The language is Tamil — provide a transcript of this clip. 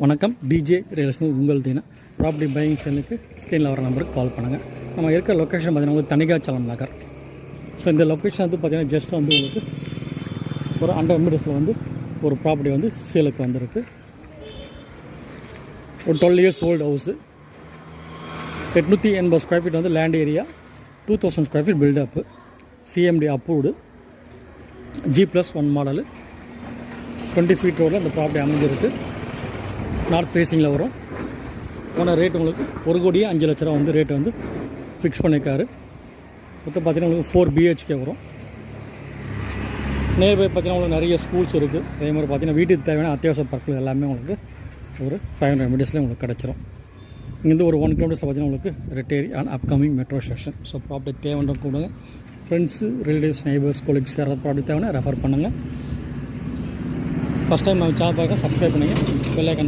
வணக்கம். டிஜே ரியல்ஸ்னு உங்கள் தினம் ப்ராப்பர்ட்டி பையிங் செல்லுக்கு ஸ்க்ரீனில் வர நம்பருக்கு கால் பண்ணுங்கள். நம்ம இருக்கிற லொக்கேஷன் பார்த்திங்கன்னா உங்களுக்கு தனிகாச்சலம் நகர். ஸோ இந்த லொக்கேஷன் வந்து பார்த்திங்கன்னா ஜஸ்ட் வந்து உங்களுக்கு ஒரு 100 மீட்டர்ஸில் வந்து ஒரு ப்ராப்பர்ட்டி வந்து சேலுக்கு வந்திருக்கு. ஒரு 12 years old house, 880 square feet வந்து land area, 2000 square feet built up, CMDA approved, G+1 model, 20 feet ரோடில் அந்த ப்ராப்பர்ட்டி அமைஞ்சிருக்கு. நார்த் ஃபேஸிங்கில் வரும். போன ரேட் உங்களுக்கு 1,05,00,000 வந்து ரேட்டு வந்து ஃபிக்ஸ் பண்ணியிருக்காரு. மொத்தம் பார்த்தீங்கன்னா உங்களுக்கு 4 BHK வரும். நேர்பை பார்த்தீங்கன்னா உங்களுக்கு நிறைய ஸ்கூல்ஸ் இருக்குது. அதே மாதிரி பார்த்தீங்கன்னா வீட்டுக்கு தேவையான அத்தியாவசிய பொருட்கள் எல்லாமே உங்களுக்கு ஒரு 500 மீட்டர்ஸில் உங்களுக்கு கிடச்சிரும். இங்கேருந்து ஒரு 1 கிலோமீட்டர்ஸில் பார்த்தீங்கன்னா உங்களுக்கு Retteri and upcoming metro station. So property தேவைன்ற கூடுங்க. ஃப்ரெண்ட்ஸு, ரிலேட்டிவ்ஸ், நெய்பர்ஸ், கொலீக்ஸ் யாராவது ப்ராப்பர்ட்டி தேவைன்னா ரெஃபர் பண்ணுங்கள். ஃபஸ்ட் டைம் நம்ம சேனல் பார்க்க சப்ஸ்கிரைப் பண்ணுங்கள். Bell icon